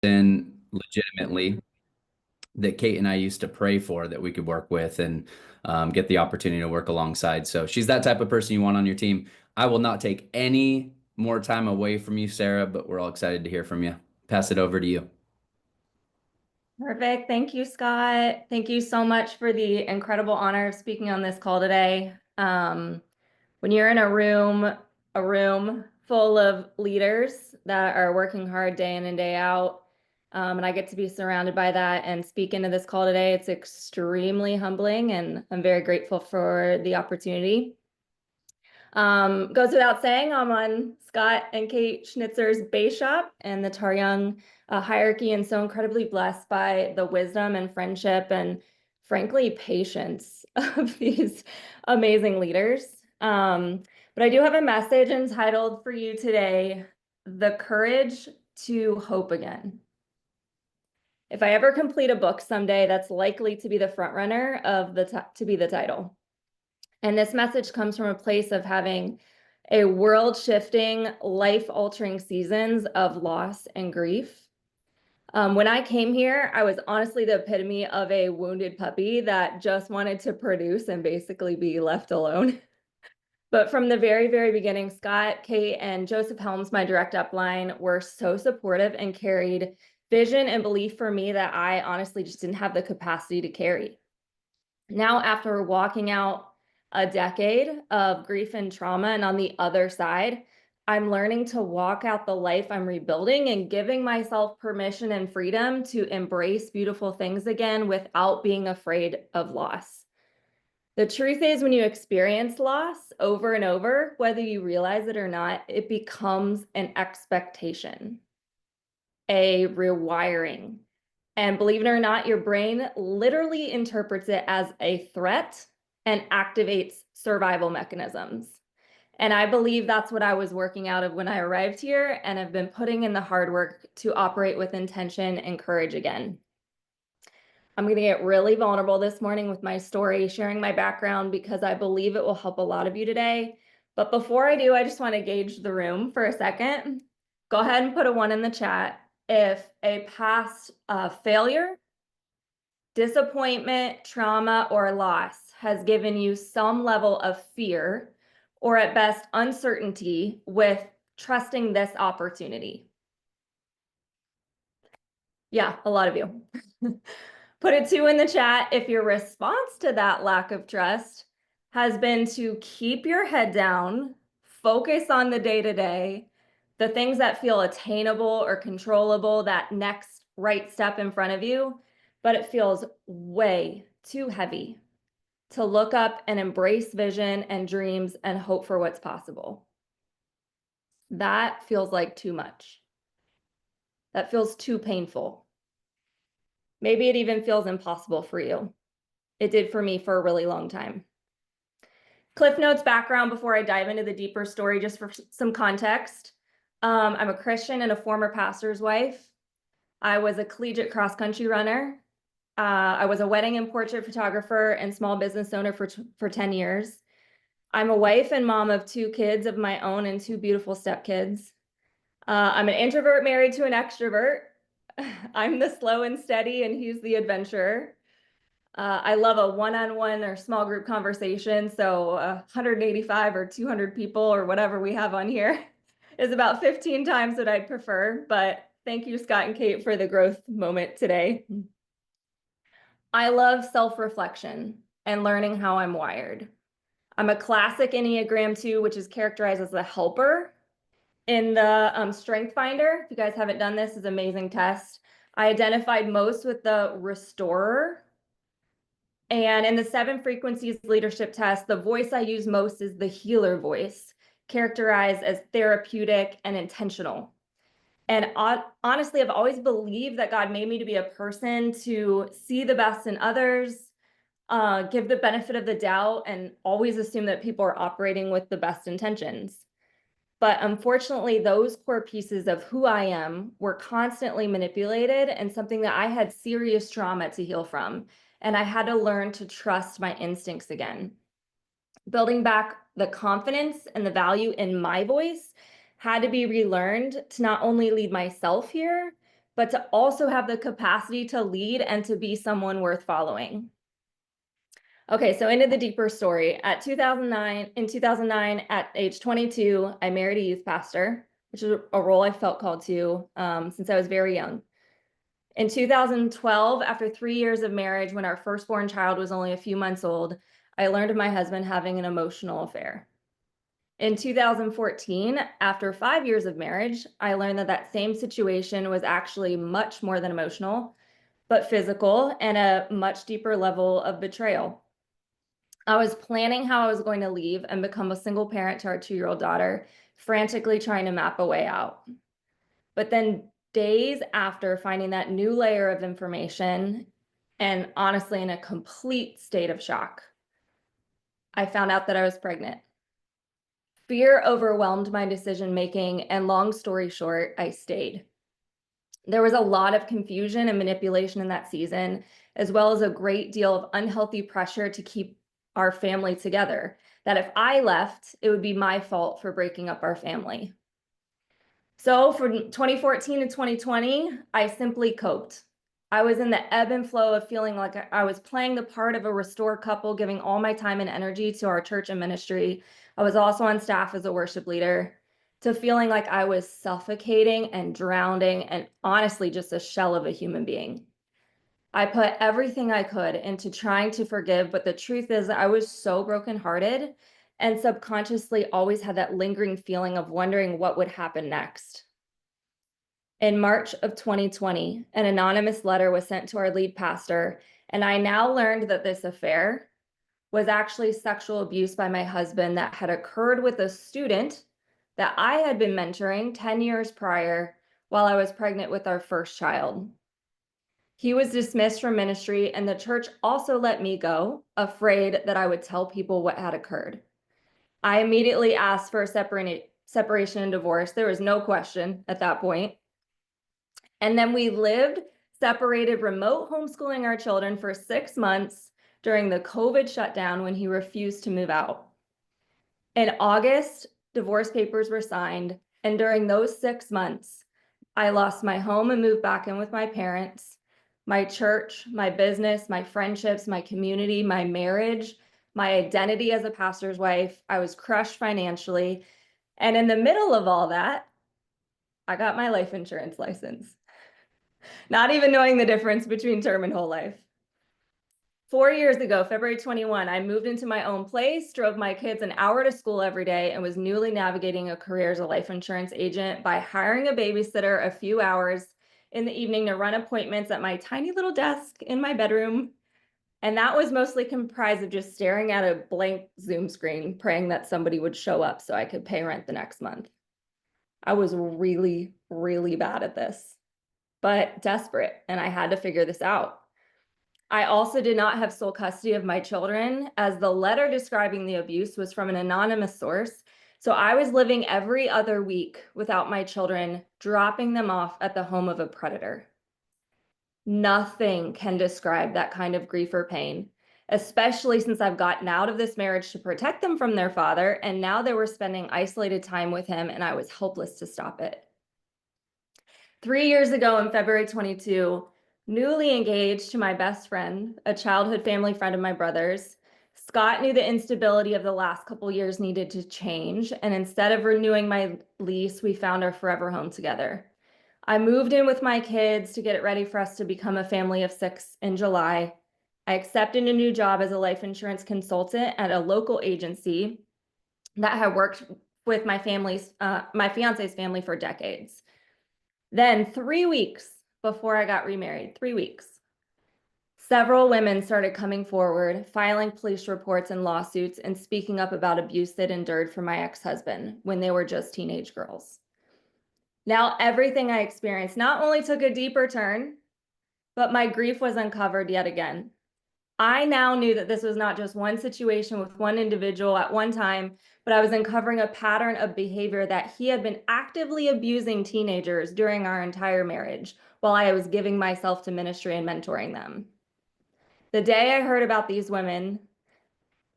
in legitimately that Kate and I used to pray for that we could work with and get the opportunity to work alongside. So she's that type of person you want on your team. I will not take any more time away from you, Sarah, but we're all excited to hear from you. Pass it over to you. Perfect. Thank you, Scott. Thank you so much for the incredible honor of speaking on this call today. When you're in a room full of leaders that are working hard day in and day out, and I get to be surrounded by that and speak into this call today, it's extremely humbling, and I'm very grateful for the opportunity. Goes without saying, I'm on Scott and Kate Schnitzer's base shop and the Tar Young hierarchy, and so incredibly blessed by the wisdom and friendship and frankly patience of these amazing leaders. But I do have a message entitled for you today, The Courage to Hope Again. If I ever complete a book someday, that's likely to be the front runner of to be the title. And this message comes from a place of having a world-shifting, life-altering seasons of loss and grief. When I came here, I was honestly the epitome of a wounded puppy that just wanted to produce and basically be left alone. But from the very, very beginning, Scott, Kate, and Joseph Helms, my direct upline, were so supportive and carried vision and belief for me that I honestly just didn't have the capacity to carry. Now, after walking out a decade of grief and trauma, and on the other side, I'm learning to walk out the life I'm rebuilding and giving myself permission and freedom to embrace beautiful things again without being afraid of loss. The truth is, when you experience loss over and over, whether you realize it or not, it becomes an expectation, a rewiring. And believe it or not, your brain literally interprets it as a threat and activates survival mechanisms. And I believe that's what I was working out of when I arrived here, and have been putting in the hard work to operate with intention and courage again. I'm going to get really vulnerable this morning with my story, sharing my background, because I believe it will help a lot of you today. But before I do, I just want to gauge the room for a second. Go ahead and put a 1 in the chat if a past failure, disappointment, trauma, or loss has given you some level of fear, or at best uncertainty with trusting this opportunity. Yeah, a lot of you. Put a 2 in the chat if your response to that lack of trust has been to keep your head down, focus on the day-to-day, the things that feel attainable or controllable, that next right step in front of you, but it feels way too heavy to look up and embrace vision and dreams and hope for what's possible. That feels like too much. That feels too painful. Maybe it even feels impossible for you. It did for me for a really long time. Cliff Notes background before I dive into the deeper story, just for some context. I'm a Christian and a former pastor's wife. I was a collegiate cross-country runner. I was a wedding and portrait photographer and small business owner for 10 years. I'm a wife and mom of 2 kids of my own and 2 beautiful stepkids. I'm an introvert married to an extrovert. I'm the slow and steady, and he's the adventurer. I love a one-on-one or small group conversation. So 185 or 200 people or whatever we have on here is about 15 times what I'd prefer. But thank you, Scott and Kate, for the growth moment today. I love self-reflection and learning how I'm wired. I'm a classic Enneagram 2, which is characterized as the helper. In the Strength Finder, if you guys haven't done this, is an amazing test. I identified most with the restorer. And in the 7 frequencies leadership test, the voice I use most is the healer voice, characterized as therapeutic and intentional. And honestly, I've always believed that God made me to be a person to see the best in others, give the benefit of the doubt, and always assume that people are operating with the best intentions. But unfortunately, those core pieces of who I am were constantly manipulated, and something that I had serious trauma to heal from. And I had to learn to trust my instincts again. Building back the confidence and the value in my voice had to be relearned to not only lead myself here, but to also have the capacity to lead and to be someone worth following. Okay, so into the deeper story. In 2009, at age 22, I married a youth pastor, which is a role I felt called to since I was very young. In 2012, after 3 years of marriage, when our firstborn child was only a few months old, I learned of my husband having an emotional affair. In 2014, after 5 years of marriage, I learned that that same situation was actually much more than emotional, but physical and a much deeper level of betrayal. I was planning how I was going to leave and become a single parent to our 2-year-old daughter, frantically trying to map a way out. But then days after finding that new layer of information, and honestly in a complete state of shock, I found out that I was pregnant. Fear overwhelmed my decision making, and long story short, I stayed. There was a lot of confusion and manipulation in that season, as well as a great deal of unhealthy pressure to keep our family together. That if I left, it would be my fault for breaking up our family. So from 2014 to 2020, I simply coped. I was in the ebb and flow of feeling like I was playing the part of a restored couple, giving all my time and energy to our church and ministry. I was also on staff as a worship leader, to feeling like I was suffocating and drowning and honestly just a shell of a human being. I put everything I could into trying to forgive, but the truth is I was so brokenhearted and subconsciously always had that lingering feeling of wondering what would happen next. In March of 2020, an anonymous letter was sent to our lead pastor, and I now learned that this affair was actually sexual abuse by my husband that had occurred with a student that I had been mentoring 10 years prior while I was pregnant with our first child. He was dismissed from ministry, and the church also let me go, afraid that I would tell people what had occurred. I immediately asked for a separation and divorce. There was no question at that point. And then we lived separated, remote homeschooling our children for 6 months during the COVID shutdown when he refused to move out. In August, divorce papers were signed, and during those 6 months, I lost my home and moved back in with my parents, my church, my business, my friendships, my community, my marriage, my identity as a pastor's wife. I was crushed financially. And in the middle of all that, I got my life insurance license, not even knowing the difference between term and whole life. 4 years ago, February 21, I moved into my own place, drove my kids an hour to school every day, and was newly navigating a career as a life insurance agent by hiring a babysitter a few hours in the evening to run appointments at my tiny little desk in my bedroom. And that was mostly comprised of just staring at a blank Zoom screen, praying that somebody would show up so I could pay rent the next month. I was really, really bad at this, but desperate, and I had to figure this out. I also did not have sole custody of my children, as the letter describing the abuse was from an anonymous source. So I was living every other week without my children, dropping them off at the home of a predator. Nothing can describe that kind of grief or pain, especially since I've gotten out of this marriage to protect them from their father, and now they were spending isolated time with him, and I was helpless to stop it. 3 years ago in February 22, newly engaged to my best friend, a childhood family friend of my brother's, Scott knew the instability of the last couple years needed to change, and instead of renewing my lease, we found our forever home together. I moved in with my kids to get it ready for us to become a family of 6 in July. I accepted a new job as a life insurance consultant at a local agency that had worked with my fiance's family for decades. Then 3 weeks before I got remarried, 3 weeks, several women started coming forward, filing police reports and lawsuits, and speaking up about abuse they'd endured from my ex-husband when they were just teenage girls. Now, everything I experienced not only took a deeper turn, but my grief was uncovered yet again. I now knew that this was not just one situation with one individual at one time, but I was uncovering a pattern of behavior that he had been actively abusing teenagers during our entire marriage while I was giving myself to ministry and mentoring them. The day I heard about these women,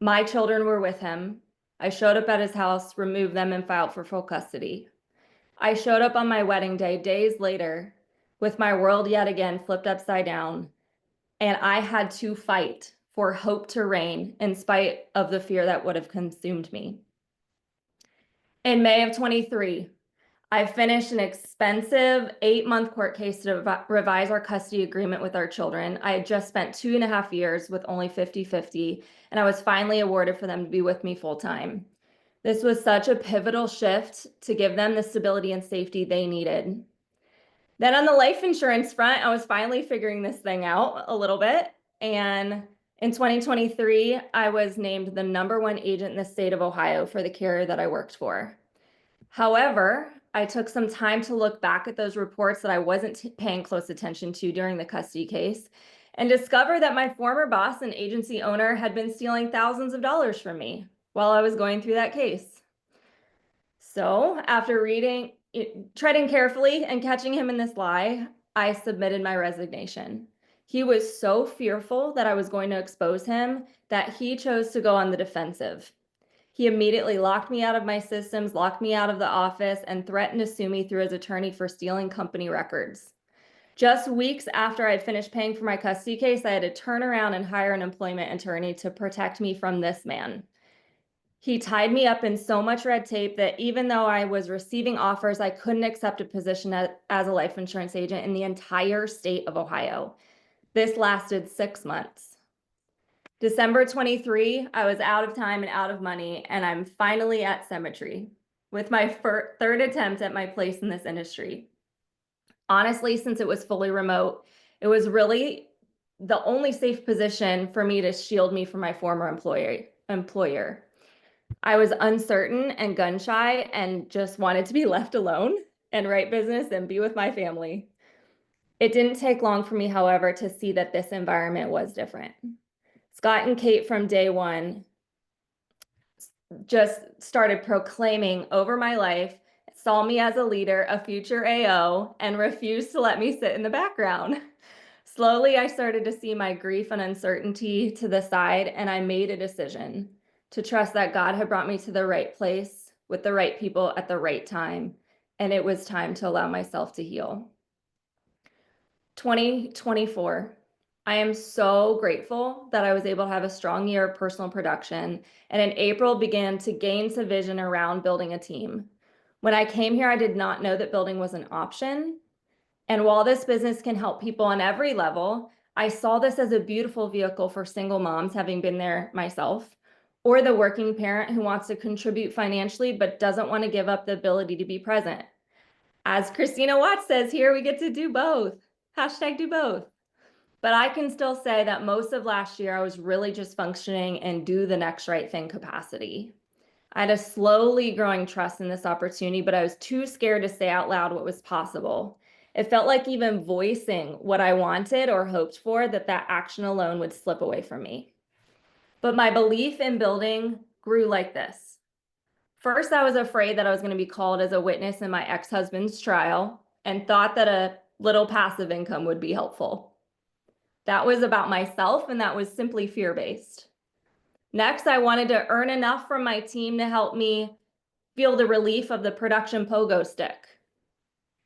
my children were with him. I showed up at his house, removed them, and filed for full custody. I showed up on my wedding day days later, with my world yet again flipped upside down, and I had to fight for hope to reign in spite of the fear that would have consumed me. In May of 23, I finished an expensive 8-month court case to revise our custody agreement with our children. I had just spent 2.5 years with only 50-50, and I was finally awarded for them to be with me full time. This was such a pivotal shift to give them the stability and safety they needed. Then on the life insurance front, I was finally figuring this thing out a little bit. And in 2023, I was named the #1 agent in the state of Ohio for the carrier that I worked for. However, I took some time to look back at those reports that I wasn't paying close attention to during the custody case and discovered that my former boss and agency owner had been stealing thousands of dollars from me while I was going through that case. So after treading carefully and catching him in this lie, I submitted my resignation. He was so fearful that I was going to expose him that he chose to go on the defensive. He immediately locked me out of my systems, locked me out of the office, and threatened to sue me through his attorney for stealing company records. Just weeks after I had finished paying for my custody case, I had to turn around and hire an employment attorney to protect me from this man. He tied me up in so much red tape that even though I was receiving offers, I couldn't accept a position as a life insurance agent in the entire state of Ohio. This lasted 6 months. December 23, I was out of time and out of money, and I'm finally at Symmetry with my third attempt at my place in this industry. Honestly, since it was fully remote, it was really the only safe position for me to shield me from my former employer. I was uncertain and gun shy and just wanted to be left alone and write business and be with my family. It didn't take long for me, however, to see that this environment was different. Scott and Kate from day one just started proclaiming over my life, saw me as a leader, a future AO, and refused to let me sit in the background. Slowly, I started to see my grief and uncertainty to the side, and I made a decision to trust that God had brought me to the right place with the right people at the right time, and it was time to allow myself to heal. 2024. I am so grateful that I was able to have a strong year of personal production, and in April began to gain some vision around building a team. When I came here, I did not know that building was an option. And while this business can help people on every level, I saw this as a beautiful vehicle for single moms, having been there myself, or the working parent who wants to contribute financially but doesn't want to give up the ability to be present. As Christina Watts says here, we get to do both. Hashtag do both. But I can still say that most of last year, I was really just functioning in do the next right thing capacity. I had a slowly growing trust in this opportunity, but I was too scared to say out loud what was possible. It felt like even voicing what I wanted or hoped for, that action alone would slip away from me. But my belief in building grew like this. First, I was afraid that I was going to be called as a witness in my ex-husband's trial and thought that a little passive income would be helpful. That was about myself, and that was simply fear-based. Next, I wanted to earn enough from my team to help me feel the relief of the production pogo stick.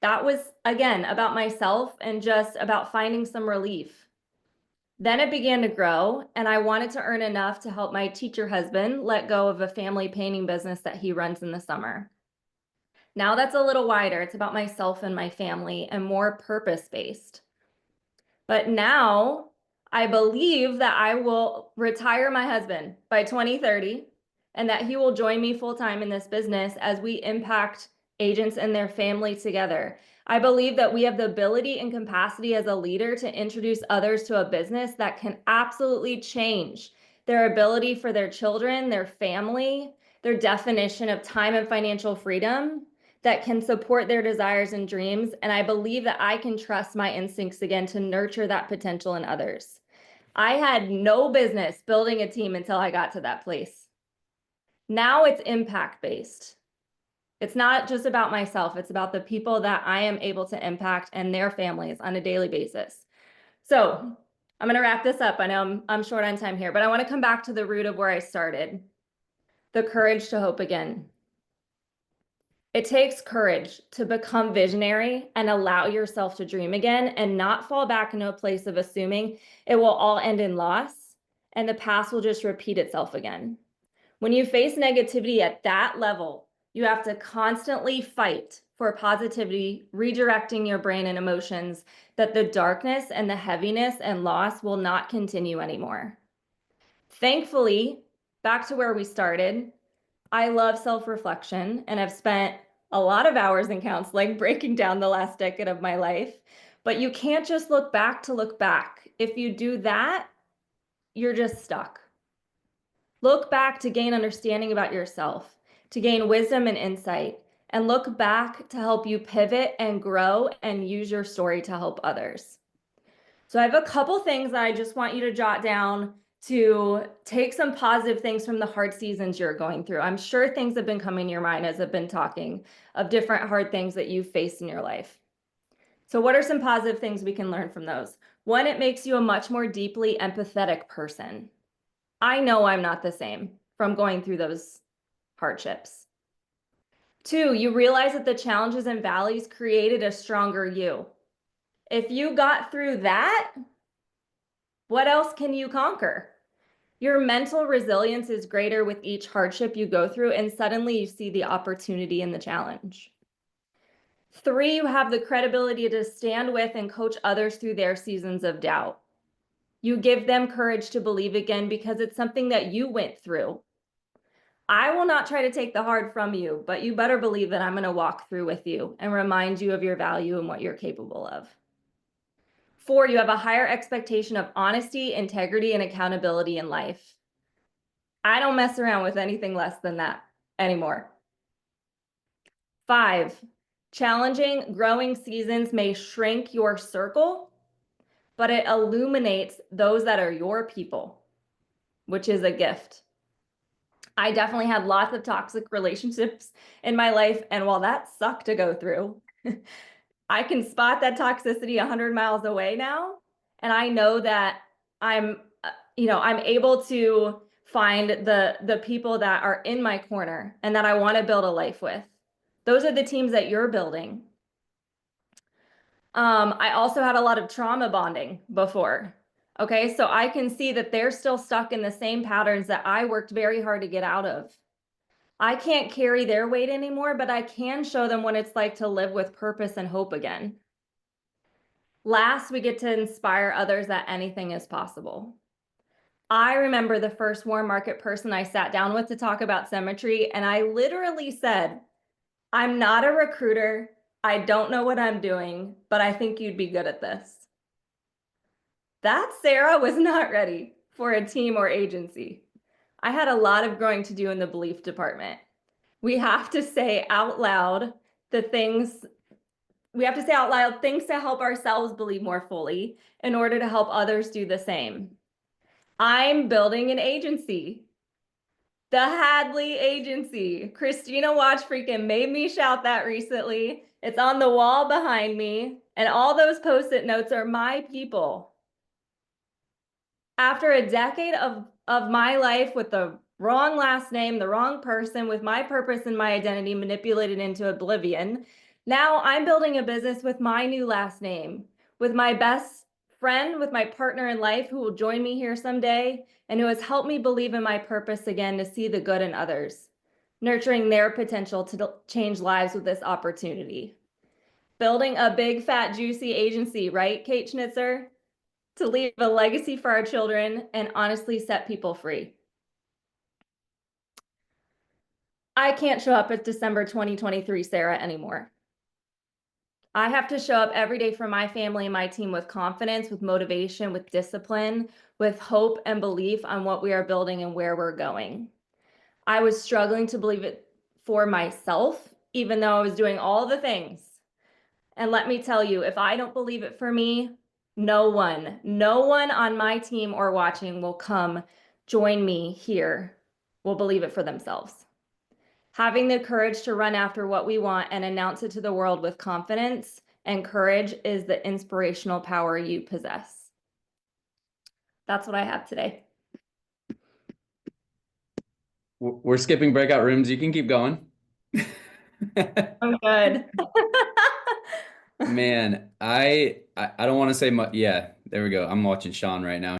That was, again, about myself and just about finding some relief. Then it began to grow, and I wanted to earn enough to help my teacher husband let go of a family painting business that he runs in the summer. Now that's a little wider. It's about myself and my family and more purpose-based. But now I believe that I will retire my husband by 2030 and that he will join me full-time in this business as we impact agents and their family together. I believe that we have the ability and capacity as a leader to introduce others to a business that can absolutely change their ability for their children, their family, their definition of time and financial freedom, that can support their desires and dreams. And I believe that I can trust my instincts again to nurture that potential in others. I had no business building a team until I got to that place. Now it's impact-based. It's not just about myself. It's about the people that I am able to impact and their families on a daily basis. So I'm going to wrap this up. I know I'm short on time here, but I want to come back to the root of where I started. The courage to hope again. It takes courage to become visionary and allow yourself to dream again and not fall back into a place of assuming it will all end in loss and the past will just repeat itself again. When you face negativity at that level, you have to constantly fight for positivity, redirecting your brain and emotions that the darkness and the heaviness and loss will not continue anymore. Thankfully, back to where we started, I love self-reflection and I've spent a lot of hours in counseling breaking down the last decade of my life. But you can't just look back to look back. If you do that, you're just stuck. Look back to gain understanding about yourself, to gain wisdom and insight, and look back to help you pivot and grow and use your story to help others. So I have a couple things that I just want you to jot down to take some positive things from the hard seasons you're going through. I'm sure things have been coming to your mind as I've been talking of different hard things that you've faced in your life. So what are some positive things we can learn from those? One, it makes you a much more deeply empathetic person. I know I'm not the same from going through those hardships. Two, you realize that the challenges and valleys created a stronger you. If you got through that, what else can you conquer? Your mental resilience is greater with each hardship you go through, and suddenly you see the opportunity in the challenge. Three, you have the credibility to stand with and coach others through their seasons of doubt. You give them courage to believe again because it's something that you went through. I will not try to take the hard from you, but you better believe that I'm going to walk through with you and remind you of your value and what you're capable of. Four, you have a higher expectation of honesty, integrity, and accountability in life. I don't mess around with anything less than that anymore. Five, challenging, growing seasons may shrink your circle, but it illuminates those that are your people, which is a gift. I definitely had lots of toxic relationships in my life, and while that sucked to go through, I can spot that toxicity 100 miles away now, and I know that I'm I'm able to find the people that are in my corner and that I want to build a life with. Those are the teams that you're building. I also had a lot of trauma bonding before. Okay, so I can see that they're still stuck in the same patterns that I worked very hard to get out of. I can't carry their weight anymore, but I can show them what it's like to live with purpose and hope again. Last, we get to inspire others that anything is possible. I remember the first warm market person I sat down with to talk about symmetry, and I literally said, I'm not a recruiter. I don't know what I'm doing, but I think you'd be good at this. That Sarah was not ready for a team or agency. I had a lot of growing to do in the belief department. We have to say out loud things to help ourselves believe more fully in order to help others do the same. I'm building an agency. The Hadley agency. Christina Watch freaking made me shout that recently. It's on the wall behind me, and all those post-it notes are my people. After a decade of my life with the wrong last name, the wrong person, with my purpose and my identity manipulated into oblivion, now I'm building a business with my new last name, with my best friend, with my partner in life who will join me here someday, and who has helped me believe in my purpose again to see the good in others, nurturing their potential to change lives with this opportunity. Building a big, fat, juicy agency, right, Kate Schnitzer? To leave a legacy for our children and honestly set people free. I can't show up at December 2023 Sarah anymore. I have to show up every day for my family and my team with confidence, with motivation, with discipline, with hope and belief on what we are building and where we're going. I was struggling to believe it for myself, even though I was doing all the things. And let me tell you, if I don't believe it for me, no one on my team or watching will come join me here, will believe it for themselves. Having the courage to run after what we want and announce it to the world with confidence and courage is the inspirational power you possess. That's what I have today. We're skipping breakout rooms. You can keep going. I'm good. Man, I don't want to say much. Yeah, there we go. I'm watching Sean right now.